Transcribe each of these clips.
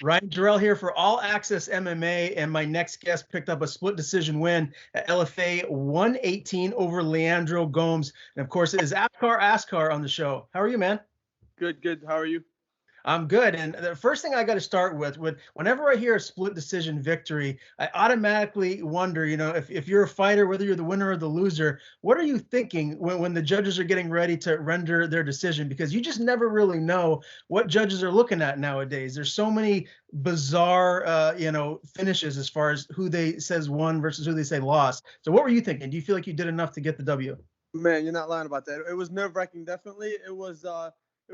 Ryan Jarrell here for All Access MMA, and my next guest picked up a split decision win at LFA 118 over Leandro Gomes. And of course, it is Askar Askar on the show. How are you, man? Good, good. How are you? I'm good. And the first thing I got to start with whenever I hear a split decision victory, I automatically wonder, if you're a fighter, whether you're the winner or the loser, what are you thinking when the judges are getting ready to render their decision? Because you just never really know what judges are looking at nowadays. There's so many bizarre, finishes as far as who they says won versus who they say lost. So what were you thinking? Do you feel like you did enough to get the W? Man, you're not lying about that. It was nerve-wracking, definitely. It was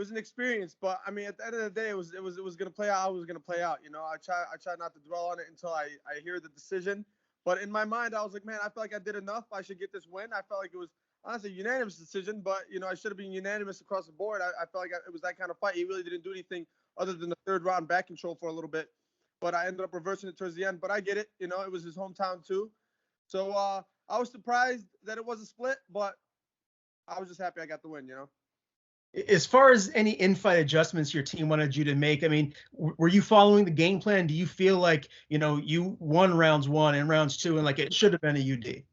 an experience, but I mean, at the end of the day, it was gonna play out. I was gonna play out. I try not to dwell on it until I hear the decision. But in my mind, I was like, man, I feel like I did enough. I should get this win. I felt like it was honestly a unanimous decision, but I should have been unanimous across the board. I felt like it was that kind of fight. He really didn't do anything other than the third round back control for a little bit, but I ended up reversing it towards the end. But I get it. It was his hometown too. So I was surprised that it was a split, but I was just happy I got the win. As far as any in-fight adjustments your team wanted you to make, I mean, were you following the game plan? Do you feel like, you won rounds 1 and rounds 2 and like it should have been a UD?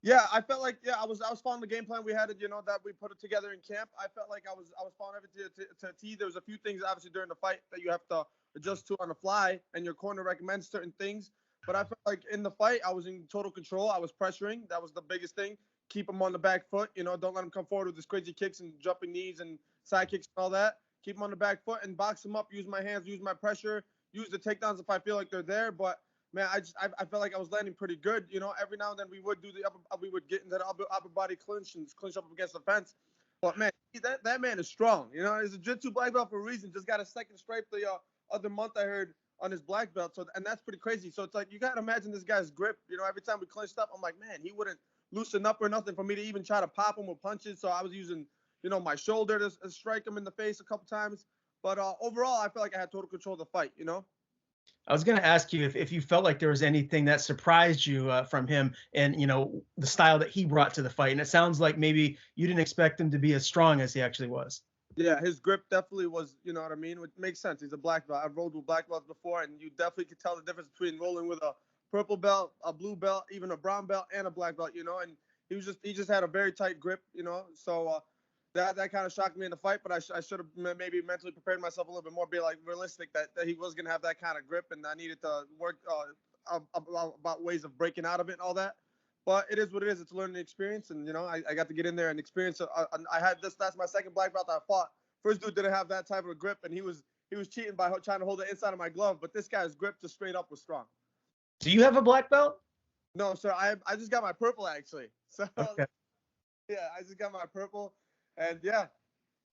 Yeah, I felt like I was following the game plan we had, that we put it together in camp. I felt like I was following everything to a T. There was a few things obviously during the fight that you have to adjust to on the fly, and your corner recommends certain things. But I felt like in the fight, I was in total control. I was pressuring. That was the biggest thing. Keep him on the back foot. Don't let him come forward with his crazy kicks and jumping knees and side kicks and all that. Keep him on the back foot and box him up. Use my hands. Use my pressure. Use the takedowns if I feel like they're there. But man, I felt like I was landing pretty good. Every now and then we would do we would get into the upper body clinch and clinch up against the fence. But man, that man is strong. He's a Jiu-Jitsu black belt for a reason. Just got a second stripe the other month I heard on his black belt. So and that's pretty crazy. So it's like you gotta imagine this guy's grip. Every time we clinched up, I'm like, man, he wouldn't loosen up or nothing for me to even try to pop him with punches. So I was using my shoulder to strike him in the face a couple times. But overall, I felt like I had total control of the fight. I was going to ask you if you felt like there was anything that surprised you from him and, the style that he brought to the fight. And it sounds like maybe you didn't expect him to be as strong as he actually was. Yeah, his grip definitely was, you know what I mean? It makes sense. He's a black belt. I've rolled with black belts before, and you definitely could tell the difference between rolling with a purple belt, a blue belt, even a brown belt, and a black belt, and he just had a very tight grip, so that kind of shocked me in the fight, but I should have maybe mentally prepared myself a little bit more, be like realistic that he was going to have that kind of grip, and I needed to work about ways of breaking out of it and all that. But it is what it is. It's a learning experience, and I got to get in there and experience. I had this. That's my second black belt I fought. First dude didn't have that type of grip, and he was cheating by trying to hold the inside of my glove. But this guy's grip just straight up was strong. Do you have a black belt? No, sir. I just got my purple actually. So okay. Yeah, I just got my purple, and yeah.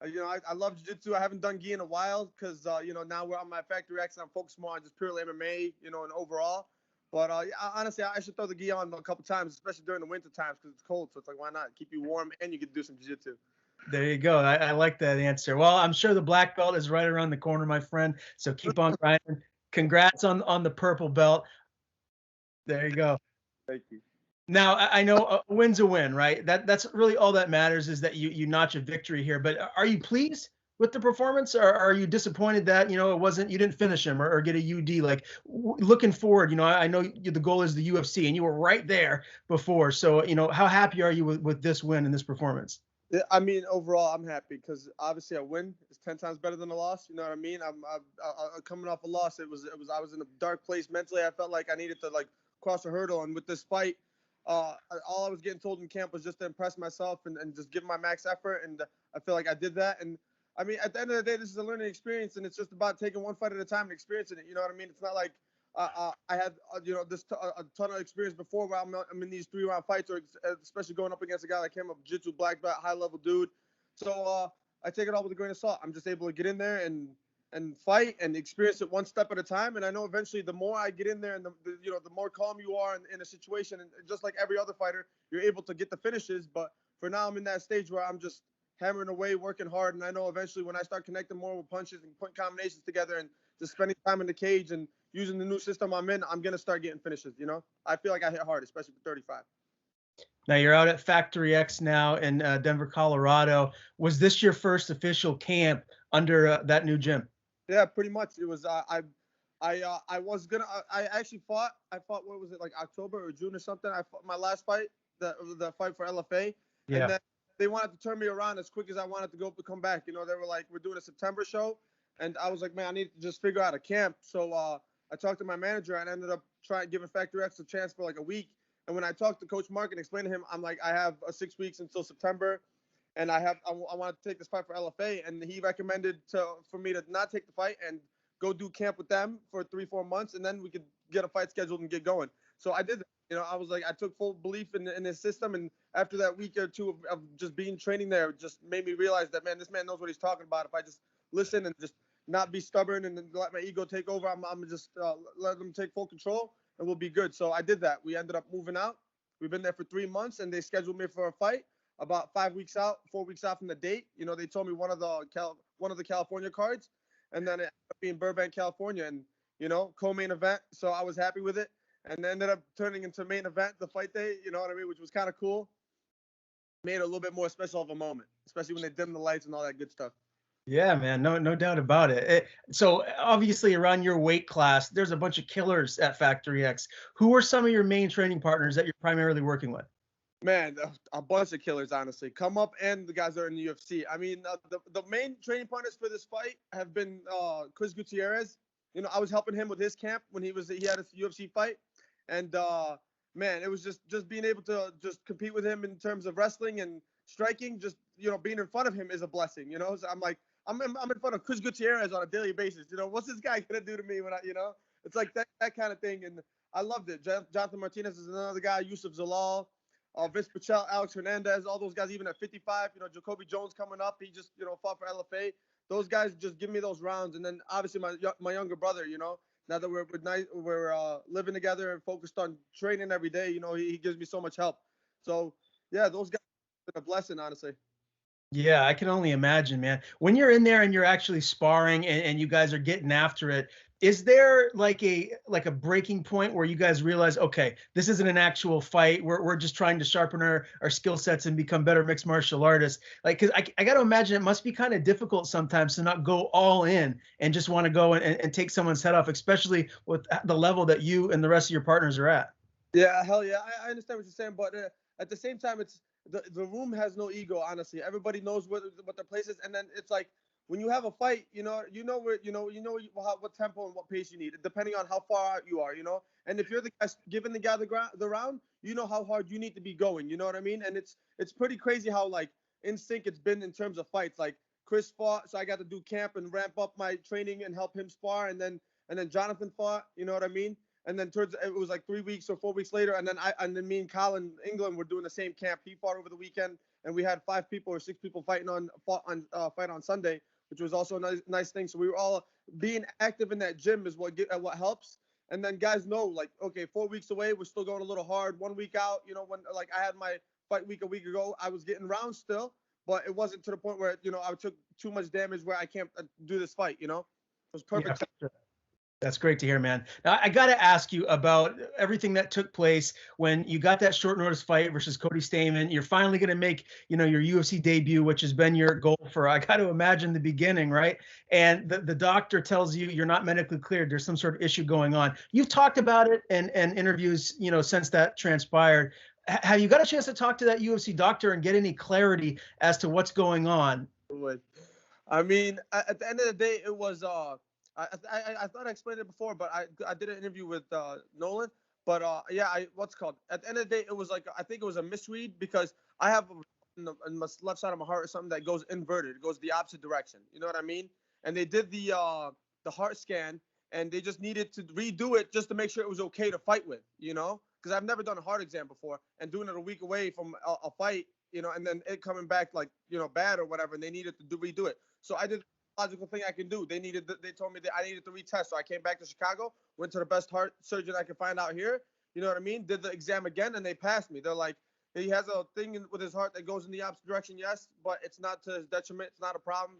I love jiu-jitsu. I haven't done gi in a while because, now we're on my factory X and I'm focused more on just purely MMA, and overall. But honestly, I should throw the gi on a couple times, especially during the winter times because it's cold. So it's like, why not? Keep you warm and you can do some jiu-jitsu. There you go. I like that answer. Well, I'm sure the black belt is right around the corner, my friend. So keep on grinding. Congrats on the purple belt. There you go. Thank you. Now, I know a win's a win, right? That's really all that matters is that you notch a victory here. But are you pleased with the performance, or are you disappointed that you didn't finish him or get a UD? Like looking forward, I know the goal is the UFC, and you were right there before. So how happy are you with this win and this performance? I mean, overall, I'm happy because obviously a win is 10 times better than a loss. You know what I mean? I'm coming off a loss. I was in a dark place mentally. I felt like I needed to cross a hurdle, and with this fight. All I was getting told in camp was just to impress myself and just give my max effort, and I feel like I did that. And I mean, at the end of the day, this is a learning experience, and it's just about taking one fight at a time and experiencing it. You know what I mean? It's not like I had a ton of experience before where I'm in these 3-round fights, or especially going up against a guy that came up jiu-jitsu black belt, high level dude. So I take it all with a grain of salt. I'm just able to get in there and fight and experience it one step at a time. And I know eventually the more I get in there and the more calm you are in a situation, and just like every other fighter, you're able to get the finishes. But for now, I'm in that stage where I'm just hammering away, working hard. And I know eventually when I start connecting more with punches and putting combinations together and just spending time in the cage and using the new system I'm in, I'm going to start getting finishes. I feel like I hit hard, especially for 35. Now you're out at Factory X now in Denver, Colorado. Was this your first official camp under that new gym? Yeah, pretty much. It was. I was gonna I actually fought. I fought, what was it, like October or June or something. I fought my last fight, the fight for LFA, and Yeah. then they wanted to turn me around as quick as I wanted to come back. You know, they were like, we're doing a September show, and I was like, man, I need to just figure out a camp. So I talked to my manager and ended up trying giving Factory X a chance for like a week. And when I talked to Coach Mark and explained to him, I'm like, I have 6 weeks until September, and I want to take this fight for LFA, and he recommended for me to not take the fight and go do camp with them for 3-4 months, and then we could get a fight scheduled and get going. So I did that. You know, I was like, I took full belief in his system, and after that week or two of just being training there, just made me realize that, man, this man knows what he's talking about. If I just listen and just not be stubborn and let my ego take over, I'm just let them take full control, and we'll be good. So I did that. We ended up moving out. We've been there for 3 months, and they scheduled me for a fight about 5 weeks out, 4 weeks out from the date. You know, they told me one of the California cards, and then it ended up being Burbank, California, and you know, co-main event. So I was happy with it, and then ended up turning into main event the fight day. You know what I mean? Which was kind of cool. Made it a little bit more special of a moment, especially when they dim the lights and all that good stuff. Yeah, man, no doubt about it. So obviously around your weight class, there's a bunch of killers at Factory X. Who are some of your main training partners that you're primarily working with? Man, a bunch of killers, honestly. Come up and the guys that are in the UFC. I mean, the main training partners for this fight have been Chris Gutierrez. You know, I was helping him with his camp when he had his UFC fight, and man, it was just being able to just compete with him in terms of wrestling and striking. Just, you know, being in front of him is a blessing. You know, so I'm like, I'm in front of Chris Gutierrez on a daily basis. You know, what's this guy gonna do to me when you know? It's like that kind of thing, and I loved it. Jonathan Martinez is another guy. Yusuf Zalal, Vince Pichel, Alex Hernandez, all those guys, even at 55, you know, Jacoby Jones coming up, he just, you know, fought for LFA. Those guys just give me those rounds. And then obviously my younger brother, you know, now that we're living together and focused on training every day, you know, he gives me so much help. So yeah, those guys have been a blessing, honestly. Yeah, I can only imagine, man. When you're in there and you're actually sparring and you guys are getting after it, is there like a breaking point where you guys realize, okay, this isn't an actual fight. We're just trying to sharpen our skill sets and become better mixed martial artists. Like, because I got to imagine it must be kind of difficult sometimes to not go all in and just want to go and take someone's head off, especially with the level that you and the rest of your partners are at. Yeah, hell yeah. I understand what you're saying, but at the same time, it's the room has no ego. Honestly, everybody knows what their place is, and then it's like when you have a fight, you know where what tempo and what pace you need, depending on how far out you are, you know. And if you're the guy giving the guy the round, you know how hard you need to be going. You know what I mean? And it's pretty crazy how like in sync it's been in terms of fights. Like Chris fought, so I got to do camp and ramp up my training and help him spar, and then Jonathan fought. You know what I mean? And then it was like 3 weeks or 4 weeks later, and then me and Colin England were doing the same camp. He fought over the weekend, and we had 5 people or 6 people fight on Sunday, which was also a nice thing. So we were all being active in that gym is what helps. And then guys know, like, okay, 4 weeks away, we're still going a little hard. 1 week out, you know, when like I had my fight week a week ago, I was getting rounds still, but it wasn't to the point where I took too much damage where I can't do this fight. You know, it was Yeah, perfect. that's great to hear, man. Now, I got to ask you about everything that took place when you got that short notice fight versus Cody Stamann. You're finally going to make, your UFC debut, which has been your goal for, I got to imagine, the beginning, right? And the doctor tells you you're not medically cleared. There's some sort of issue going on. You've talked about it in interviews, since that transpired. Have you got a chance to talk to that UFC doctor and get any clarity as to what's going on? I mean, at the end of the day, it was I thought I explained it before, but I did an interview with Nolan. But yeah, what's it called? At the end of the day, it was like I think it was a misread because I have in my left side of my heart or something that goes inverted. It goes the opposite direction. You know what I mean? And they did the heart scan, and they just needed to redo it just to make sure it was okay to fight with. You know, because I've never done a heart exam before, and doing it a week away from a fight, and then it coming back like bad or whatever, and they needed to redo it. So I did the logical thing I can do. They told me that I needed to retest. So I came back to Chicago, went to the best heart surgeon I could find out here. You know what I mean? Did the exam again, and they passed me. They're like, he has a thing with his heart that goes in the opposite direction, yes, but it's not to his detriment. It's not a problem.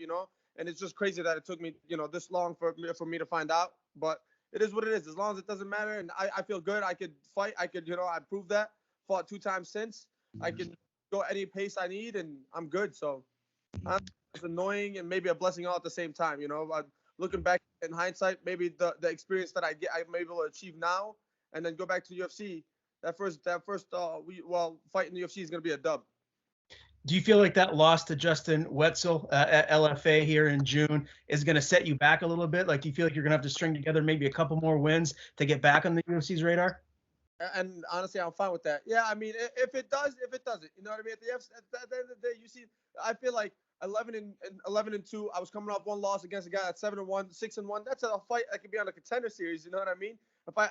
And it's just crazy that it took me, this long for me to find out. But it is what it is. As long as it doesn't matter, and I feel good. I could fight. I could, I proved that. Fought 2 times since. I can go any pace I need, and I'm good. So it's annoying and maybe a blessing all at the same time. Looking back in hindsight, maybe the experience that I'm able to achieve now, and then go back to the UFC. Fight in the UFC is gonna be a dub. Do you feel like that loss to Justin Wetzel at LFA here in June is going to set you back a little bit? Like, do you feel like you're going to have to string together maybe a couple more wins to get back on the UFC's radar? And honestly, I'm fine with that. Yeah, I mean, if it does, if it doesn't, you know what I mean. At the end of the day, you see, I feel like 11-2. I was coming off one loss against a guy at 7-1, 6-1. That's a fight that could be on a contender series. You know what I mean? If I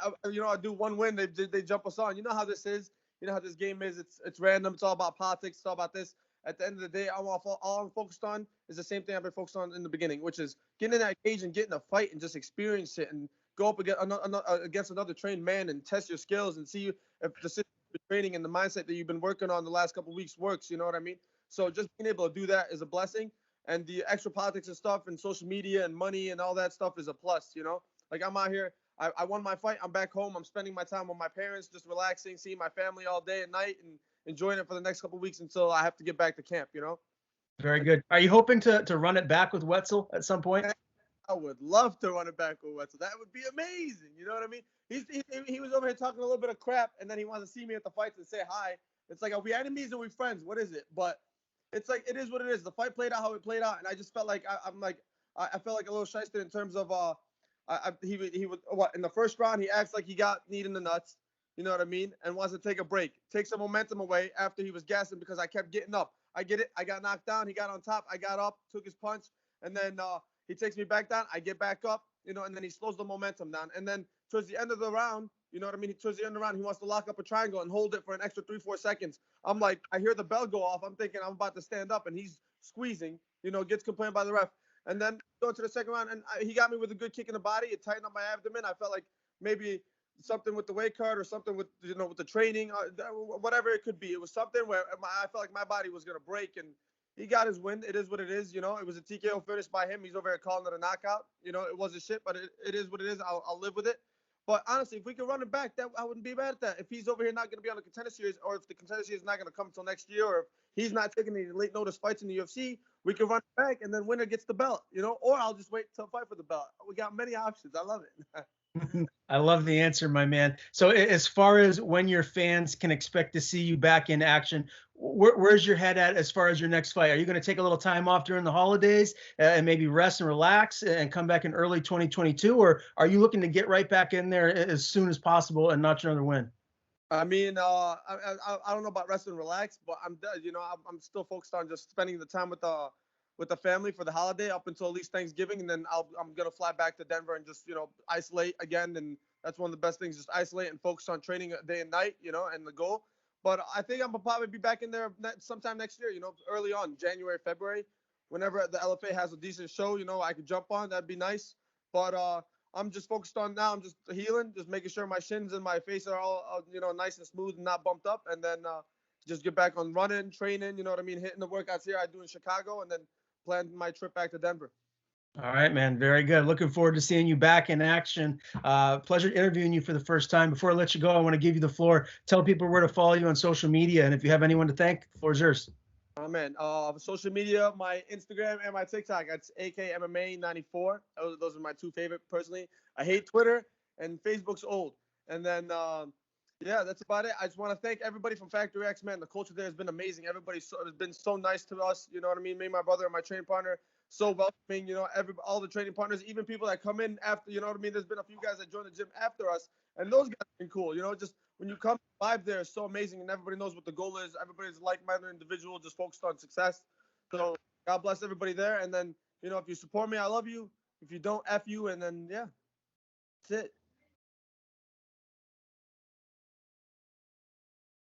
do one win, they jump us on. You know how this is. You know how this game is. It's random. It's all about politics. It's all about this. At the end of the day, all I'm focused on is the same thing I've been focused on in the beginning, which is getting in that cage and getting a fight and just experience it and go up against another trained man and test your skills and see if the system training and the mindset that you've been working on the last couple of weeks works. You know what I mean? So just being able to do that is a blessing, and the extra politics and stuff and social media and money and all that stuff is a plus. You know, like I'm out here. I won my fight. I'm back home. I'm spending my time with my parents, just relaxing, seeing my family all day and night, and enjoying it for the next couple of weeks until I have to get back to camp. You know. Very good. Are you hoping to run it back with Wetzel at some point? I would love to run it back with Wetzel. That would be amazing. You know what I mean? He was over here talking a little bit of crap, and then he wants to see me at the fights and say hi. It's like, are we enemies or are we friends? What is it? But it's like, it is what it is. The fight played out how it played out, and I just felt like I felt like a little shyster in terms of he would what in the first round he acts like he got kneed in the nuts. You know what I mean? And wants to take a break, take some momentum away after he was gassing because I kept getting up. I get it. I got knocked down. He got on top. I got up, took his punch, and then he takes me back down. I get back up, you know, and then he slows the momentum down. And then towards the end of the round, you know what I mean? Towards the end of the round, he wants to lock up a triangle and hold it for an extra 3-4 seconds. I'm like, I hear the bell go off. I'm thinking I'm about to stand up, and he's squeezing, you know, gets complained by the ref. And then go to the second round, and he got me with a good kick in the body. It tightened up my abdomen. I felt like maybe something with the weight card or something with, you know, with the training, whatever it could be. It was something where I felt like my body was going to break, and he got his win. It is what it is. You know, it was a TKO finish by him. He's over here calling it a knockout. You know, it wasn't shit, but it is what it is. I'll live with it. But honestly, if we could run it back, I wouldn't be mad at that. If he's over here not going to be on the contender series, or if the contender series is not going to come until next year, or if he's not taking any late notice fights in the UFC, we can run it back, and then winner gets the belt, you know, or I'll just wait till fight for the belt. We got many options. I love it. I love the answer, my man. So as far as when your fans can expect to see you back in action, where's your head at as far as your next fight? Are you going to take a little time off during the holidays and maybe rest and relax and come back in early 2022? Or are you looking to get right back in there as soon as possible and notch another win? I mean, I don't know about rest and relax, but I'm still focused on just spending the time with the family for the holiday up until at least Thanksgiving, and then I'm gonna fly back to Denver and just, you know, isolate again. And that's one of the best things, just isolate and focus on training day and night, you know, and the goal. But I think I'm gonna probably be back in there sometime next year, you know, early on, January, February, whenever the LFA has a decent show, you know, I could jump on. That'd be nice. But I'm just focused on now. I'm just healing, just making sure my shins and my face are all, you know, nice and smooth and not bumped up, and then just get back on running, training, you know what I mean, hitting the workouts here I do in Chicago, and then plan my trip back to Denver. All right, man. Very good. Looking forward to seeing you back in action. Pleasure interviewing you for the first time. Before I let you go, I want to give you the floor. Tell people where to follow you on social media, and if you have anyone to thank, the floor is yours. Oh man, social media, my Instagram and my TikTok, that's AKMMA94. Those are my two favorite personally. I hate Twitter, and Facebook's old. And then yeah, that's about it. I just want to thank everybody from Factory X, man. The culture there has been amazing. Everybody has been so nice to us. You know what I mean? Me, my brother, and my training partner, so welcoming. You know, all the training partners, even people that come in after. You know what I mean? There's been a few guys that joined the gym after us, and those guys have been cool. You know, just when you come, the vibe there is so amazing, and everybody knows what the goal is. Everybody's a like-minded individual, just focused on success. So God bless everybody there. And then, you know, if you support me, I love you. If you don't, F you. And then, yeah, that's it.